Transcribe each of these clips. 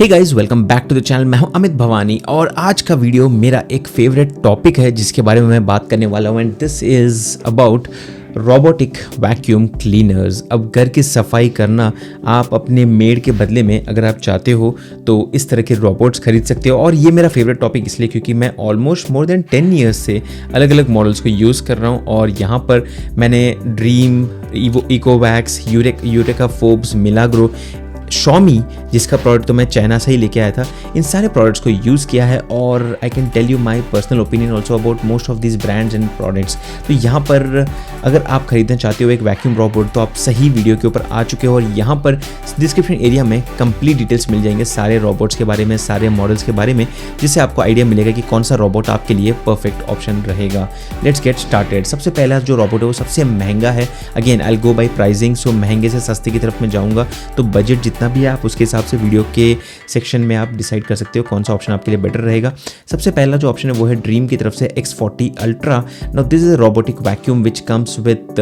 Hey guys, welcome back to the channel. मैं हूं अमित भवानी और आज का वीडियो मेरा एक फेवरेट टॉपिक है जिसके बारे में मैं बात करने वाला हूं and this is about robotic vacuum cleaners. अब घर की सफाई करना आप अपने मेड के बदले में अगर आप चाहते हो तो इस तरह के रोबोट्स खरीद सकते हो। और ये मेरा फेवरेट टॉपिक इसलिए क्योंकि मैं ऑलमोस्ट मोर देन 10 ईयर्स से अलग अलग मॉडल्स को यूज़ कर रहा हूँ और यहाँ पर मैंने Dreame, Ecovacs, Eureka Forbes, Milagrow, Xiaomi जिसका प्रोडक्ट तो मैं चाइना से ही लेके आया था, इन सारे प्रोडक्ट्स को यूज़ किया है और I can tell you my personal opinion also about most of this brands and products. तो यहाँ पर अगर आप खरीदना चाहते हो एक वैक्यूम रोबोट तो आप सही वीडियो के ऊपर आ चुके हो और यहाँ पर डिस्क्रिप्शन एरिया में कंप्लीट डिटेल्स मिल जाएंगे सारे रोबोट्स के बारे में, सारे मॉडल्स के बारे में, जिससे आपको आइडिया मिलेगा कि कौन सा रोबोट आपके लिए परफेक्ट ऑप्शन रहेगा। Let's get started. सबसे पहला जो रोबोट है वो सबसे महंगा है। Again I go by pricing, so महंगे से सस्ते की तरफ मैं जाऊँगा, तो बजट जितना भी है आप उसके हिसाब से वीडियो के सेक्शन में आप डिसाइड कर सकते हो कौन सा ऑप्शन आपके लिए बेटर रहेगा। सबसे पहला जो ऑप्शन है वो है ड्रीम की तरफ से X40 ultra. Now this is a robotic vacuum which comes with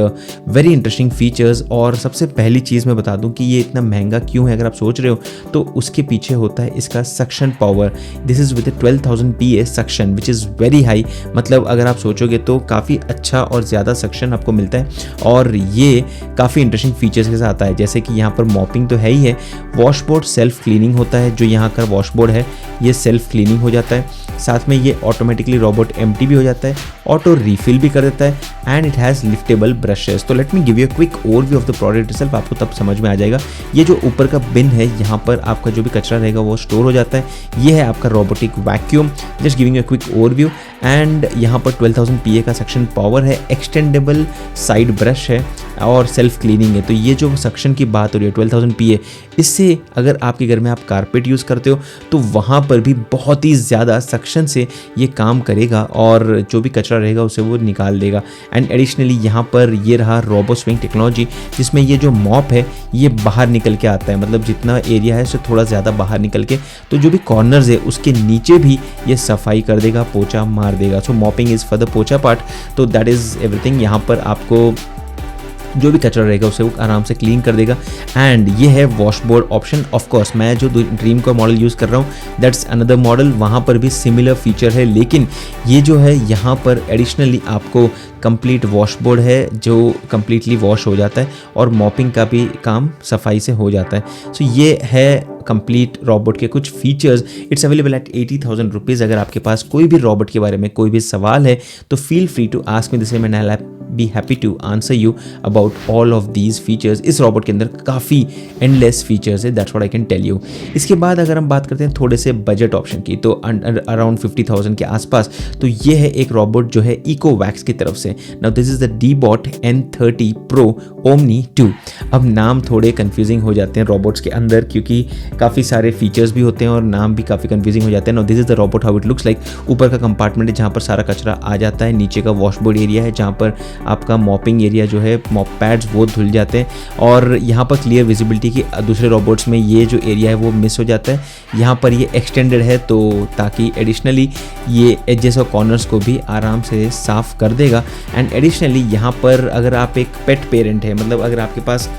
very interesting features. और सबसे पहली चीज़ मैं बता दूं कि ये इतना महंगा क्यों है, अगर आप सोच रहे हो तो उसके पीछे होता है इसका suction power. This is with 12,000 PA suction which is very high. मतलब अगर आप सोचोगे तो काफ़ी अच्छा और ज़्यादा सक्शन आपको मिलता है और ये काफ़ी इंटरेस्टिंग फीचर्स के साथ आता है, जैसे कि यहाँ पर मॉपिंग तो है ही है, वॉशबोर्ड सेल्फ क्लीनिंग होता है। जो यहाँ का वॉशबोर्ड है ये सेल्फ क्लीनिंग हो जाता है, साथ में ये ऑटोमेटिकली रोबोट एम्प्टी भी हो जाता है, ऑटो रिफिल भी कर देता है एंड इट हैज़ लिफ्टेबल ब्रशेस। तो let me give you a quick overview of the product itself, आपको तब समझ में आ जाएगा। ये जो ऊपर का बिन है यहाँ पर आपका जो भी कचरा रहेगा वो स्टोर हो जाता है। ये है आपका robotic vacuum. Just giving you a quick overview and यहाँ पर 12,000 PA का सक्शन पावर है, एक्सटेंडेबल साइड ब्रश है और सेल्फ क्लीनिंग है। तो ये जो सक्शन की बात हो रही है 12,000 PA, इससे अगर आपके घर में आप कारपेट यूज़ करते हो तो वहाँ पर भी बहुत ही ज़्यादा सक्शन से ये काम करेगा और जो भी कचरा रहेगा उसे वो निकाल देगा। एंड एडिशनली यहाँ पर ये रहा रोबो स्विंग टेक्नोलॉजी, जिसमें ये जो मॉप है ये बाहर निकल के आता है, मतलब जितना एरिया है उससे थोड़ा ज़्यादा बाहर निकल के, तो जो भी कॉर्नर्स है उसके नीचे भी ये सफाई कर देगा, पोछा मार देगा। सो मॉपिंग इज़ फॉर द पोछा पार्ट, तो दैट इज़ एवरीथिंग। यहाँ पर आपको जो भी कचरा रहेगा उसे वो आराम से क्लीन कर देगा। एंड ये है वॉशबोर्ड ऑप्शन। ऑफ कोर्स मैं जो ड्रीम का मॉडल यूज़ कर रहा हूँ दैट्स अनदर मॉडल, वहाँ पर भी सिमिलर फीचर है, लेकिन ये जो है यहाँ पर एडिशनली आपको कंप्लीट वॉशबोर्ड है जो कंप्लीटली वॉश हो जाता है और मॉपिंग का भी काम सफाई से हो जाता है। सो ये है कंप्लीट रोबोट के कुछ features. It's available at 80,000 rupees. अगर आपके पास कोई भी रोबोट के बारे में कोई भी सवाल है तो feel free to ask me this and I will be happy to answer you about all of these features. इस रोबोट के अंदर काफ़ी एंडलेस फीचर्स है, that's what I can tell you. इसके बाद अगर हम बात करते हैं थोड़े से बजट ऑप्शन की, तो अराउंड 50,000 के आसपास, तो ये है एक रोबोट जो है इकोवैक्स की तरफ से। Now this is the Deebot N30 Pro Omni 2। अब नाम थोड़े कंफ्यूजिंग हो जाते हैं रोबोट्स के अंदर क्योंकि काफ़ी सारे फीचर्स भी होते हैं और नाम भी काफ़ी कंफ्यूजिंग हो जाते हैं। Now this is the robot how it looks like. ऊपर का कंपार्टमेंट है जहाँ पर सारा कचरा आ जाता है, नीचे का वॉशबोर्ड एरिया है जहाँ पर आपका मॉपिंग एरिया जो है, मॉप पैड्स वो धुल जाते हैं और यहाँ पर क्लियर विजिबिलिटी की दूसरे रोबोट्स में ये जो एरिया है वो मिस हो जाता है। यहाँ पर ये एक्सटेंडेड है तो ताकि एडिशनली ये एजेस और कॉर्नर्स को भी आराम से साफ कर देगा। एंड एडिशनली यहाँ पर अगर आप एक पेट पेरेंट है, मतलब अगर आपके पास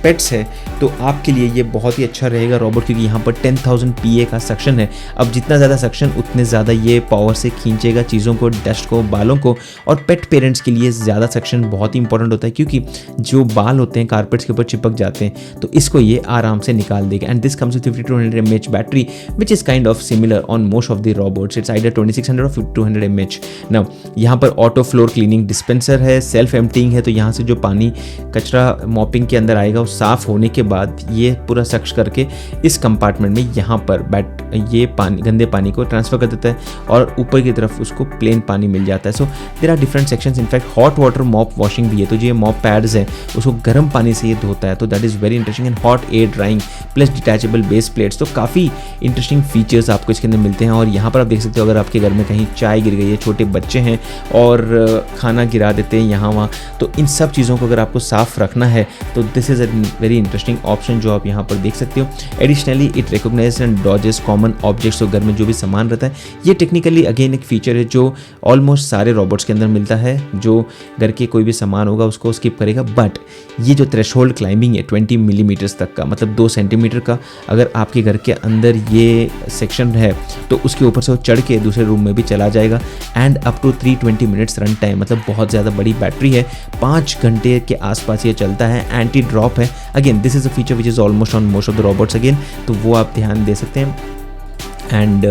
पेट्स है तो आपके लिए ये बहुत ही अच्छा रहेगा रोबोट, क्योंकि यहाँ पर 10,000 PA का सक्शन है। अब जितना ज़्यादा सक्शन उतने ज़्यादा ये पावर से खींचेगा चीज़ों को, डस्ट को, बालों को। और पेट पेरेंट्स के लिए ज़्यादा सक्शन बहुत ही इंपॉर्टेंट होता है क्योंकि जो बाल होते हैं कारपेट्स के ऊपर चिपक जाते हैं, तो इसको ये आराम से निकाल देगा। And this comes with 5200 mAh battery which is kind of similar on most of the robots. It's आइडर 2600 और 5200 mAh। नाउ यहाँ पर ऑटो फ्लोर क्लीनिंग डिस्पेंसर है, सेल्फ एम्प्टिंग है, तो यहाँ से जो पानी कचरा मॉपिंग के अंदर आएगा साफ होने के बाद ये पूरा सक्श करके इस कंपार्टमेंट में यहाँ पर ये पानी, गंदे पानी को ट्रांसफर कर देता है और ऊपर की तरफ उसको प्लेन पानी मिल जाता है। So there are different sections. In fact hot water mop washing भी है, तो जो ये मॉप पैड्स हैं उसको गर्म पानी से ये धोता है, तो that is very interesting. And hot air drying plus detachable base plates, तो काफ़ी इंटरेस्टिंग फीचर्स आपको इसके अंदर मिलते हैं। और यहाँ पर आप देख सकते हो अगर आपके घर में कहीं चाय गिर गई है, छोटे बच्चे हैं और खाना गिरा देते हैं यहाँ वहाँ, तो इन सब चीज़ों को अगर आपको साफ़ रखना है तो this is a again very interesting option जो आप यहाँ पर देख सकते हो। Additionally it recognise and dodges common objects, तो घर में जो भी सामान रहता है, ये टेक्निकली अगेन एक फीचर है जो ऑलमोस्ट सारे रोबोट्स के अंदर मिलता है, जो घर के कोई भी सामान होगा उसको स्किप करेगा। बट ये जो थ्रेशोल्ड क्लाइंबिंग है 20 मिलीमीटर्स तक का, मतलब 2 सेंटीमीटर का, अगर आपके घर के अंदर ये सेक्शन है तो उसके ऊपर से वो चढ़ के दूसरे रूम में भी चला जाएगा। And up to 320 minutes run time, मतलब बहुत ज़्यादा बड़ी बैटरी है, 5 घंटे के आसपास ये चलता है। एंटी ड्रॉप है, again this is a feature which is almost on most of the robots again, तो वो आप ध्यान दे सकते हैं। एंड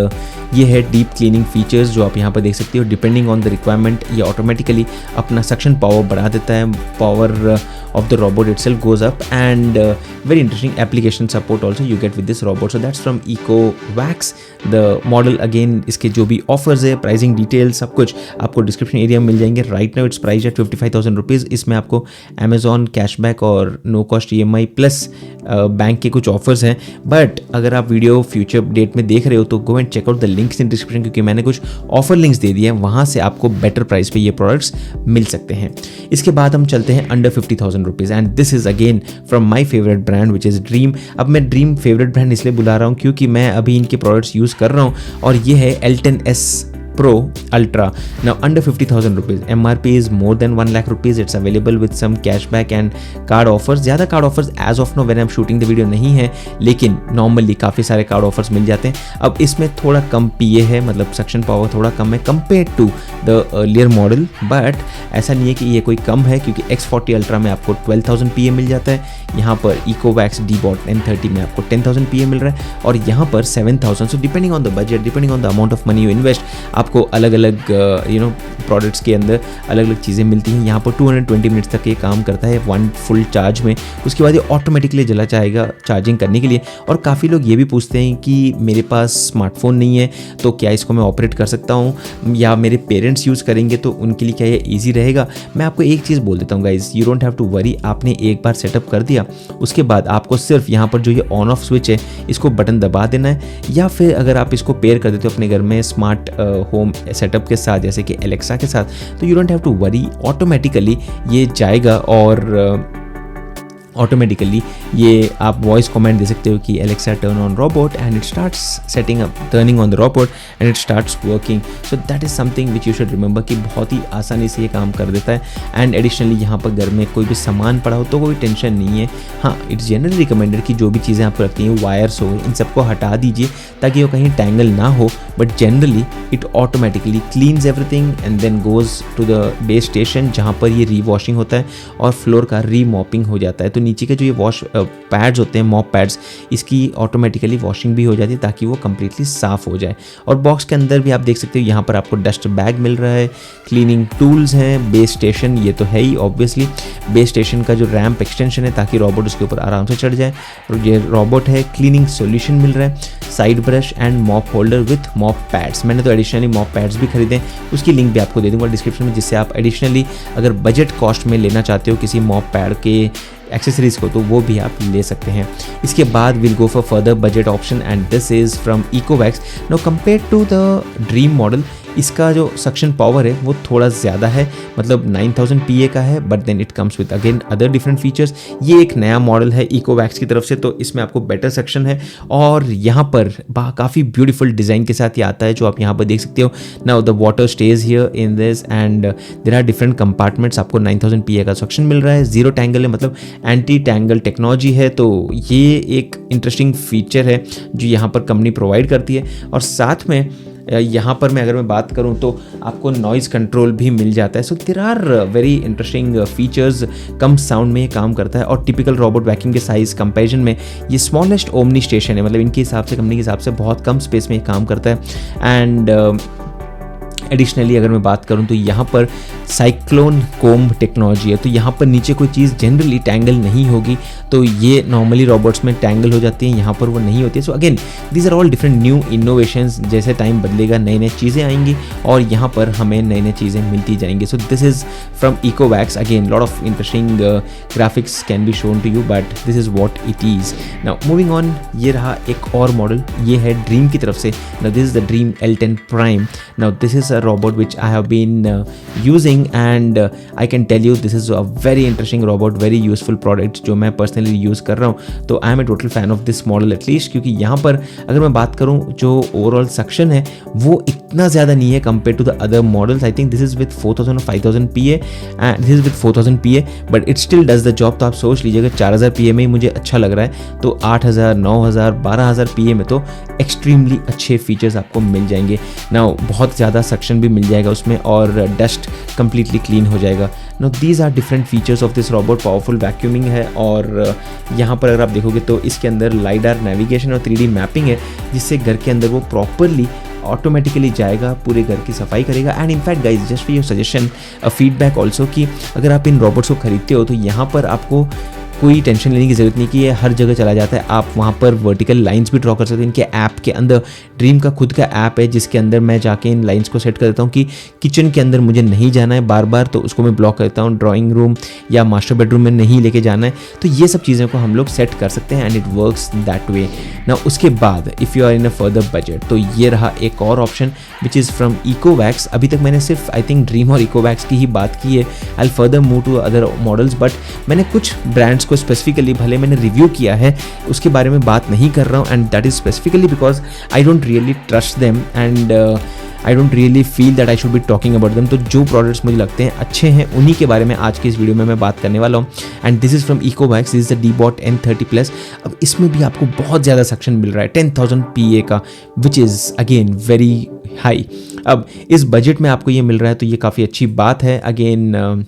ये है डीप क्लीनिंग फीचर्स जो आप यहाँ पर देख सकते हो। डिपेंडिंग ऑन द रिक्वायरमेंट ये ऑटोमेटिकली अपना सक्शन पावर बढ़ा देता है, power of the robot itself goes up, and very interesting application support also you get with this robot. So that's from EcoVax. The model again, इसके जो भी offers है, pricing details, सब कुछ आपको डिस्क्रिप्शन एरिया में मिल जाएंगे। Right now it's price at 55,000 rupees. इसमें आपको अमेजॉन कैशबैक और no cost EMI plus bank के कुछ ऑफर्स हैं। बट अगर आप वीडियो फ्यूचर डेट में देख रहे हो तो go and check out the links in description, क्योंकि मैंने कुछ ऑफर लिंक्स दे दिए हैं, वहाँ से आपको बेटर प्राइस पे ये प्रोडक्ट्स मिल सकते हैं। इसके बाद हम चलते हैं under 50,000 rupees, and this is again from my favourite brand which is dream. अब मैं ड्रीम फेवरेट ब्रांड इसलिए बुला रहा हूँ क्योंकि मैं अभी इनके प्रोडक्ट्स यूज़ कर रहा हूँ, और ये है L10S Pro Ultra. Now under 50,000 rupees, MRP is more than 1 lakh rupees. It's available with some cashback and card offers. ज़्यादा card offers as of now when I'm shooting the video नहीं है, लेकिन नॉर्मली काफ़ी सारे card offers मिल जाते हैं। अब इसमें थोड़ा कम PA है, मतलब सक्शन पावर थोड़ा कम है compare to the earlier model, but ऐसा नहीं है कि ये कोई कम है, क्योंकि X40 Ultra में आपको 12,000 PA मिल जाता है, यहाँ पर EcoVax D-Bot N30 में आपको 10,000 PA मिल रहा है, और यहाँ पर 7,000। So depending on the budget, depending on the amount of money you invest, आपको अलग अलग प्रोडक्ट्स के अंदर अलग अलग चीज़ें मिलती हैं। यहाँ पर 220 मिनट्स तक ये काम करता है 1 फुल चार्ज में। उसके बाद ये ऑटोमेटिकली जला जाएगा चार्जिंग करने के लिए। और काफ़ी लोग ये भी पूछते हैं कि मेरे पास स्मार्टफोन नहीं है तो क्या इसको मैं ऑपरेट कर सकता हूँ, या मेरे पेरेंट्स यूज़ करेंगे तो उनके लिए क्या ये ईजी रहेगा। मैं आपको एक चीज़ बोल देता हूँ guys, you don't have to worry. आपने एक बार सेटअप कर दिया, उसके बाद आपको सिर्फ यहाँ पर जो ये ऑन ऑफ स्विच है इसको बटन दबा देना है, या फिर अगर आप इसको पेयर कर देते हो अपने घर में स्मार्ट होम सेटअप के साथ, जैसे कि एलेक्सा के साथ, तो you don't have to worry, automatically ये जाएगा और ऑटोमेटिकली ये आप वॉइस कमेंट दे सकते हो कि Alexa turn on robot, and it starts setting up turning on the robot and it starts working. So that is something which you should remember कि बहुत ही आसानी से ये काम कर देता है। एंड एडिशनली यहाँ पर घर में कोई भी सामान पड़ा हो तो कोई टेंशन नहीं है। हाँ, इट्स जनरली रिकमेंडेड कि जो भी चीज़ें आपको रखती हैं, वायर्स हो, इन सबको हटा दीजिए ताकि वो कहीं टैंगल ना हो, but generally it automatically cleans everything and then goes to the base station, जहाँ पर ये रीवॉशिंग होता है और फ्लोर का रीमॉपिंग हो जाता है। तो नीचे के जो ये वॉश पैड्स होते हैं, मॉप पैड्स, इसकी ऑटोमेटिकली वॉशिंग भी हो जाती है ताकि वो कम्प्लीटली साफ़ हो जाए। और बॉक्स के अंदर भी आप देख सकते हो यहाँ पर आपको डस्ट बैग मिल रहा है, क्लीनिंग टूल्स हैं, बेस स्टेशन ये तो है ही ऑब्वियसली, बेस स्टेशन का जो रैम्प एक्सटेंशन है ताकि रोबोट उसके ऊपर आराम से चढ़ जाए, और ये रोबोट है, क्लीनिंग सॉल्यूशन मिल रहा है, side brush and mop holder with mop pads. मैंने तो एडिशनली मॉप पैड्स भी खरीदे, उसकी लिंक भी आपको दे दूंगा डिस्क्रिप्शन में, जिससे आप एडिशनली अगर बजट कॉस्ट में लेना चाहते हो किसी मॉप पैड के एक्सेसरीज को तो वो भी आप ले सकते हैं। इसके बाद will go for further budget option, and this is from EcoVax। No compare to the Dreame model, इसका जो सक्शन पावर है वो थोड़ा ज़्यादा है, मतलब 9000 PA का है, but then it comes with again other different features. ये एक नया मॉडल है EcoVax की तरफ से, तो इसमें आपको बेटर सक्शन है, और यहाँ पर काफ़ी ब्यूटीफुल डिज़ाइन के साथ ये आता है जो आप यहाँ पर देख सकते हो। Now the water stage here in this, and there are different compartments. आपको 9000 PA का सक्शन मिल रहा है, जीरो टैंगल है, मतलब एंटी टैंगल टेक्नोलॉजी है, तो ये एक इंटरेस्टिंग फीचर है जो यहाँ पर कंपनी प्रोवाइड करती है। और साथ में यहाँ पर अगर मैं बात करूँ तो आपको नॉइज़ कंट्रोल भी मिल जाता है। So there are very interesting features, कम साउंड में ये काम करता है, और टिपिकल रोबोट वैक्यूम के साइज़ कंपैरिजन में ये स्मॉलेस्ट ओमनी स्टेशन है, मतलब इनके हिसाब से, कंपनी के हिसाब से बहुत कम स्पेस में ये काम करता है। एंड एडिशनली अगर मैं बात करूं तो यहाँ पर साइक्लोन कोम्ब टेक्नोलॉजी है, तो यहाँ पर नीचे कोई चीज़ जनरली टैंगल नहीं होगी, तो ये नॉर्मली रोबोट्स में टैंगल हो जाती हैं, यहाँ पर वो नहीं होती है। So again these are all different new innovations, जैसे टाइम बदलेगा नई नई चीज़ें आएंगी और यहाँ पर हमें नई नई चीज़ें मिलती जाएंगी। So this is from EcoVax, again lot of interesting graphics can be shown to you, but this is what it is. Now moving on, ये रहा एक और मॉडल, ये है ड्रीम की तरफ से। Now this is the dream L10 Prime। Now this is a robot which I have been using, and I can tell you this is a very interesting robot, very useful product जो मैं personally use कर रहा हूँ. तो I am a total fan of this model at least, क्योंकि यहाँ पर अगर मैं बात करूँ जो ओवरऑल सक्शन है वो इतना ज़्यादा नहीं है compare to the other models. I think this is with 4000 और 5000 PA and this is with 4000 PA, but it still does the job. तो आप सोच लीजिए अगर 4000 PA में ही मुझे अच्छा लग रहा है तो 8000, 9000, 12000 PA में तो एक्सट्रीमली अच्छे फीचर्स आपको मिल जाएंगे. नाउ बहुत ज़्यादा सक्शन भी मिल जाएगा उसमें और डस्ट कंप्लीटली क्लीन हो जाएगा. Now these are different features of this robot. Powerful vacuuming है और यहाँ पर अगर आप देखोगे तो इसके अंदर लाइडार नेविगेशन और 3D मैपिंग है, जिससे घर के अंदर वो प्रॉपरली ऑटोमेटिकली जाएगा, पूरे घर की सफाई करेगा. And in fact guys, just for your suggestion, feedback also, कि अगर आप इन रोबोट्स को खरीदते हो तो यहाँ पर आपको कोई टेंशन लेने की ज़रूरत नहीं कि ये हर जगह चला जाता है. आप वहाँ पर वर्टिकल लाइंस भी ड्रॉ कर सकते हैं. इनके ऐप के अंदर ड्रीम का खुद का ऐप है जिसके अंदर मैं जाके इन लाइंस को सेट कर देता हूँ कि किचन के अंदर मुझे नहीं जाना है बार बार, तो उसको मैं ब्लॉक करता हूँ. ड्राइंग रूम या मास्टर बेडरूम में नहीं लेके जाना है. तो ये सब चीज़ों को हम लोग सेट कर सकते हैं and it works that way. ना उसके बाद if you are in a further budget तो ये रहा एक और option which is from Ecovacs. अभी तक मैंने सिर्फ आई थिंक ड्रीम और इकोवैक्स की ही बात की है. I will further move to other models, but मैंने कुछ ब्रांड्स को स्पेसिफिकली भले मैंने रिव्यू किया है उसके बारे में बात नहीं कर रहा हूँ, and that is specifically because I don't really trust them and I don't really feel that I should be talking about them. तो जो प्रोडक्ट्स मुझे लगते हैं अच्छे हैं उन्हीं के बारे में आज की इस वीडियो में मैं बात करने वाला हूँ. And this is from Ecovacs. This is the Deebot N30+. अब इसमें भी आपको बहुत ज़्यादा सक्शन मिल रहा है 10,000 PA का, which is again very high. अब इस बजट में आपको ये मिल रहा है तो ये काफ़ी अच्छी बात है. अगेन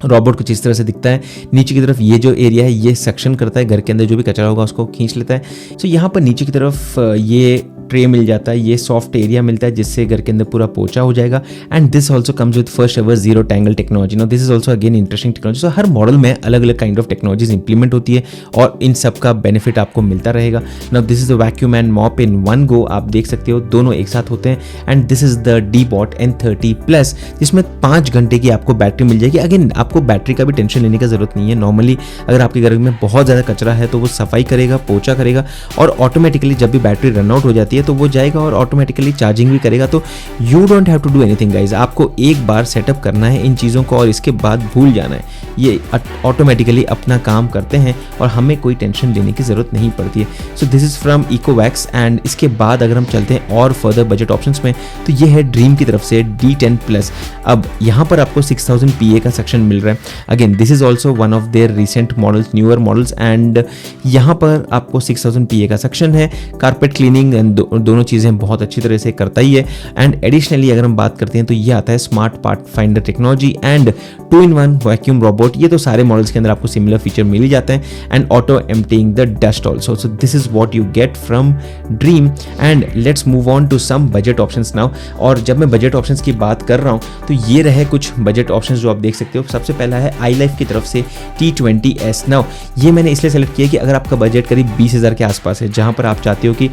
रोबोट कुछ इस तरह से दिखता है. नीचे की तरफ ये जो एरिया है ये सक्शन करता है, घर के अंदर जो भी कचरा होगा उसको खींच लेता है. सो यहाँ पर नीचे की तरफ ये ट्रे मिल जाता है, ये सॉफ्ट एरिया मिलता है जिससे घर के अंदर पूरा पोछा हो जाएगा. And this also comes with first ever zero tangle technology. No this is also again interesting technology. So हर मॉडल में अलग अलग काइंड ऑफ टेक्नोलॉजीज इंप्लीमेंट होती है और इन सब का बेनिफिट आपको मिलता रहेगा. Now this is the vacuum and mop in one go. आप देख सकते हो दोनों एक साथ होते हैं. And this is the Deebot N30+, जिसमें 5 घंटे की आपको बैटरी मिल जाएगी. अगेन आपको बैटरी का भी टेंशन लेने की जरूरत नहीं है. नॉर्मली अगर आपके घर में बहुत ज़्यादा कचरा है तो वो सफाई करेगा, पोछा करेगा और ऑटोमेटिकली जब भी बैटरी रन आउट हो जाती है तो वो जाएगा और ऑटोमेटिकली चार्जिंग भी करेगा. तो you don't have to do anything guys. आपको एक बार सेटअप करना है इन चीज़ों को और इसके बाद भूल जाना है. ये ऑटोमेटिकली अपना काम करते हैं और हमें कोई टेंशन लेने की ज़रूरत नहीं पड़ती है. So this is from Ecovacs. And इसके बाद अगर हम चलते हैं और फर्दर बजट ऑप्शंस में तो ये है ड्रीम की तरफ से D10+. अब यहाँ पर आपको 6000 PA का सेक्शन मिल रहा है. Again this is also one of their recent models, newer models. And यहाँ पर आपको 6000 PA का सेक्शन है. कारपेट क्लीनिंग दोनों चीज़ें बहुत अच्छी तरह से करता ही है. एंड एडिशनली अगर हम बात करते हैं तो ये आता है smart part finder technology and 2-in-1 vacuum robot. ये तो सारे मॉडल्स के अंदर आपको सिमिलर फीचर मिल ही जाते हैं. And auto emptying the dust also. So this is what you get from Dreame. And let's move on to some budget options now. और जब मैं बजट ऑप्शंस की बात कर रहा हूँ तो ये रहे कुछ बजट ऑप्शंस जो आप देख सकते हो. सबसे पहला है iLife की तरफ से T20S. नाउ ये मैंने इसलिए सेलेक्ट किया कि अगर आपका बजट करीब 20,000 के आसपास है, जहाँ पर आप चाहते हो कि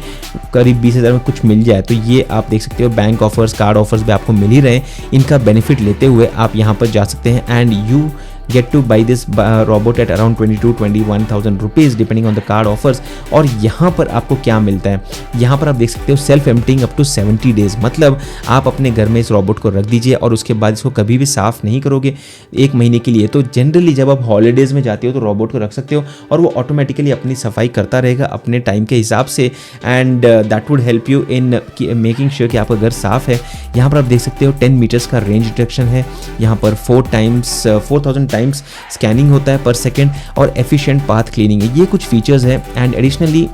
करीब 20,000 में कुछ मिल जाए, तो ये आप देख सकते हो. बैंक ऑफर्स, कार्ड ऑफर्स भी आपको मिल ही रहे हैं. इनका बेनिफिट लेते हुए आप यहाँ पर जा सकते हैं and you get to buy this robot at around 22,000-21,000 rupees depending on the card offers. और यहाँ पर आपको क्या मिलता है, यहाँ पर आप देख सकते हो self emptying up to 70 days. मतलब आप अपने घर में इस रोबोट को रख दीजिए और उसके बाद इसको कभी भी साफ़ नहीं करोगे 1 महीने के लिए. तो जनरली जब आप हॉलीडेज़ में जाते हो तो रोबोट को रख सकते हो और वो ऑटोमेटिकली अपनी सफाई करता रहेगा अपने टाइम के हिसाब से. And that would help you in making sure कि आपका घर साफ़ है. यहाँ पर आप देख सकते हो 10 मीटर्स का रेंज डिटेक्शन है. यहाँ पर 4,000 टाइम्स स्कैनिंग होता है पर सेकेंड और एफिशिएंट पाथ क्लीनिंग है. ये कुछ फीचर्स है. एंड एडिशनली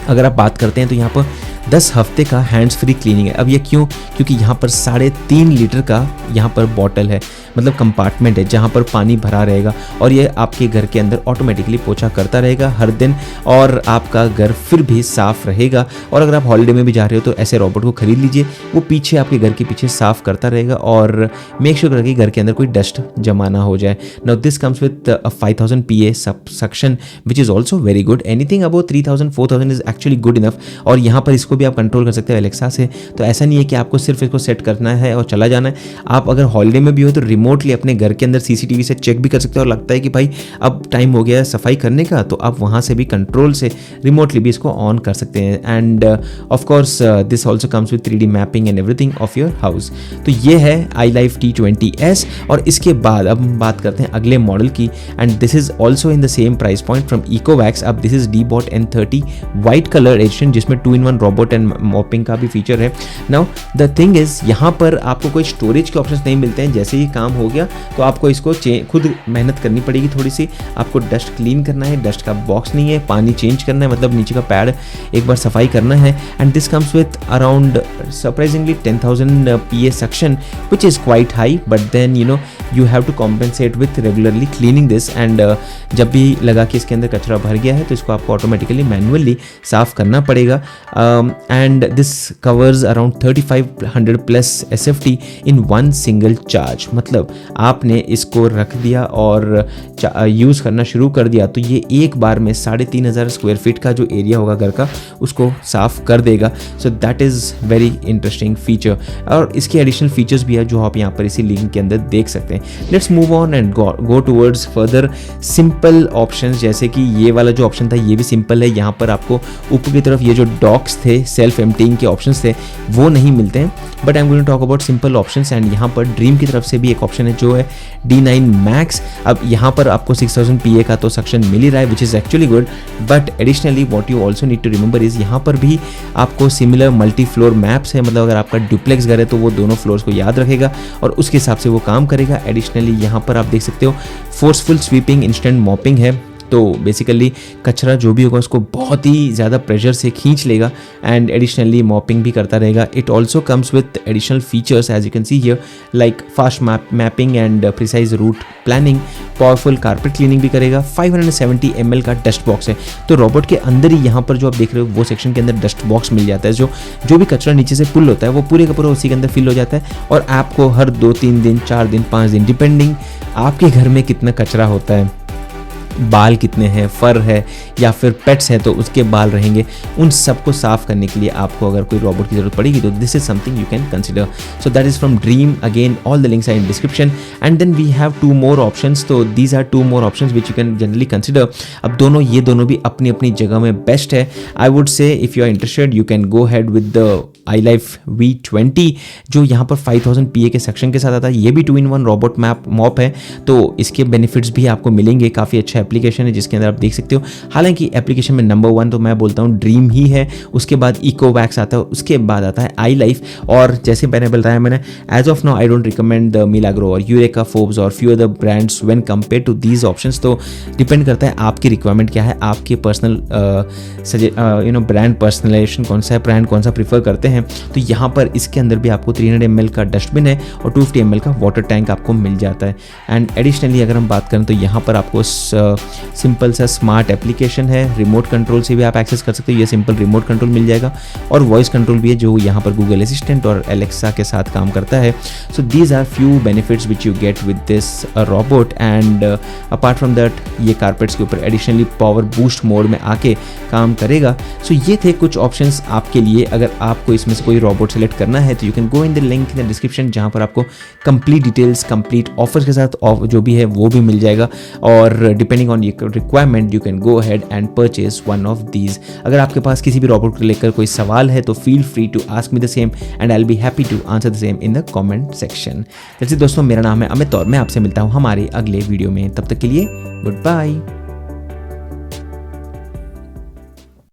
अगर आप बात करते हैं तो यहाँ पर 10 हफ्ते का हैंड्स फ्री क्लीनिंग है. अब ये क्यों? क्योंकि यहाँ पर 3.5 लीटर का यहाँ पर बॉटल है, मतलब कंपार्टमेंट है जहाँ पर पानी भरा रहेगा और ये आपके घर के अंदर ऑटोमेटिकली पोछा करता रहेगा हर दिन और आपका घर फिर भी साफ़ रहेगा. और अगर आप हॉलीडे में भी जा रहे हो तो ऐसे रोबोट को खरीद लीजिए. वो पीछे आपके घर के पीछे साफ़ करता रहेगा और मेक श्योर करें कि घर के अंदर कोई डस्ट जमा ना हो जाए. Now this comes with 5,000 PA suction which is also very good. Anything above 3,000-4,000 is actually good enough. और यहाँ पर इसको भी आप कंट्रोल कर सकते हो एलेक्सा से. तो ऐसा नहीं है कि आपको सिर्फ इसको सेट करना है और चला जाना है. आप अगर हॉलीडे में भी हो तो रिमोटली अपने घर के अंदर CCTV से चेक भी कर सकते हो और लगता है कि भाई अब टाइम हो गया है सफाई करने का, तो आप वहाँ से भी कंट्रोल से रिमोटली भी इसको ऑन कर सकते हैं। End of course this also comes with 3D mapping and everything of your house. तो ये है iLife T20s। और इसके बाद अब हम बात करते हैं अगले मॉडल की, and this is also in the same price point from Ecovacs। अब this is Dbot N30 white colour edition, जिसमें 2-in-1 रोबोट एंड मॉपिंग का भी फीचर है। नाउ द थिंग इज यहाँ पर आपको कोई स्टोरेज के ऑप्शंस नहीं मिलते हैं। जैसे ही काम हो गया तो आपको इसको खुद मेहनत करनी पड़ेगी थोड़ी सी। आपको डस्ट क्लीन करना है, डस्ट का बॉक्स नहीं है, पानी चेंज करना है, मतलब नीचे का पैड एक बार सफाई करना है। And this comes with around surprisingly 10,000 PA suction which is quite high, but then you have to compensate with regularly cleaning this। and जब भी लगा कि इसके अंदर कचरा भर गया है तो इसको आपको ऑटोमेटिकली मैनुअली साफ करना पड़ेगा। And this covers around 3500 plus SFT in one single charge. मतलब आपने इसको रख दिया और यूज़ करना शुरू कर दिया तो ये एक बार में 3500 स्क्वायर फीट का जो एरिया होगा घर का उसको साफ कर देगा। So that is very interesting feature. और इसके एडिशनल फीचर्स भी है जो आप यहाँ पर इसी लिंक के अंदर देख सकते हैं। Let's move on and go towards further simple options. जैसे कि ये वाला जो ऑप्शन था ये भी सिंपल है। यहाँ पर आपको ऊपर की तरफ ये जो डॉक्स थे, सेल्फ एम्प्टीइंग के ऑप्शंस थे, वो नहीं मिलते हैं। But I am going to talk about simple options. And यहाँ पर ड्रीम की तरफ से भी एक ऑप्शन है जो है D9 Max। अब यहाँ पर आपको 6000 PA का तो सक्शन मिल ही रहा है which is actually good, but additionally what you also need to remember is यहाँ पर भी आपको सिमिलर मल्टी फ्लोर मैप्स है। मतलब अगर आपका डुप्लेक्स घर है तो वो दोनों फ्लोर्स को याद रखेगा और उसके हिसाब से वो काम करेगा। एडिशनली यहाँ पर आप देख सकते हो फोर्सफुल स्वीपिंग इंस्टेंट मॉपिंग है। तो बेसिकली कचरा जो भी होगा उसको बहुत ही ज़्यादा प्रेशर से खींच लेगा एंड एडिशनली मॉपिंग भी करता रहेगा। It also comes with additional features as you can see here like fast mapping and precise route planning, powerful carpet cleaning भी करेगा। 570 ml का डस्ट बॉक्स है। तो रोबोट के अंदर ही यहाँ पर जो आप देख रहे हो वो सेक्शन के अंदर डस्ट बॉक्स मिल जाता है। जो भी कचरा नीचे से पुल होता है वो पूरे का पूरा उसी के अंदर फिल हो जाता है और आपको हर 2-3 दिन 4 दिन 5 दिन डिपेंडिंग आपके घर में कितना कचरा होता है, बाल कितने हैं, फर है या फिर पेट्स हैं तो उसके बाल रहेंगे, उन सबको साफ करने के लिए आपको अगर कोई रोबोट की जरूरत पड़ेगी तो this is something you can consider. So that is from Dreame. Again all the links are in description. And then we have 2 more options. तो these are 2 more options which you can generally consider. अब ये दोनों भी अपनी अपनी जगह में best है। I would say if you are interested you can go ahead with the iLife V20 जो यहाँ पर 5000 PA के सेक्शन के साथ आता है। ये भी 2-in-1 रोबोट मॉप है तो इसके बेनिफिट्स भी आपको मिलेंगे। काफ़ी अच्छा एप्लीकेशन है जिसके अंदर आप देख सकते हो। हालांकि एप्लीकेशन में नंबर 1 तो मैं बोलता हूँ ड्रीम ही है, उसके बाद Ecovacs आता है, उसके बाद आता है iLife। और जैसे मैंने बताया मैंने as of now I don't recommend the Milagrow और यूरेका, फोर्ब्स और few other brands when compare to these options. तो डिपेंड करता है आपकी रिक्वायरमेंट क्या है, आपके पर्सनल ब्रांड पर्सनलाइजेशन कौन सा है, ब्रांड कौन सा प्रीफर करते हैं। तो यहाँ पर इसके अंदर भी आपको 300 ml का डस्टबिन है और 250 ml का वाटर टैंक आपको मिल जाता है। एंड एडिशनली अगर हम बात करें तो यहाँ पर आपको सिंपल सा स्मार्ट एप्लीकेशन है, रिमोट कंट्रोल से भी आप एक्सेस कर सकते हो। ये सिंपल रिमोट कंट्रोल मिल जाएगा और वॉइस कंट्रोल भी है जो यहाँ पर गूगल असिस्टेंट और एलेक्सा के साथ काम करता है। So these are few benefits which you get with this robot. And apart from that ये कारपेट्स के ऊपर एडिशनली पावर बूस्ट मोड में आके काम करेगा। सो ये थे कुछ ऑप्शंस आपके लिए। अगर आपको इसमें से कोई रोबोट सेलेक्ट करना है तो you can go in the link in the description जहाँ पर आपको कंप्लीट डिटेल्स, कंप्लीट ऑफर्स के साथ जो भी है वो भी मिल जाएगा। और depending on your requirement you can go ahead and purchase one of these. अगर आपके पास किसी भी रोबोट को लेकर कोई सवाल है तो feel free to ask me the same and I will be happy to answer the same in the comment section. जैसे दोस्तों मेरा नाम है अमित और मैं आपसे मिलता हूँ हमारे अगले वीडियो में। तब तक के लिए गुड बाय।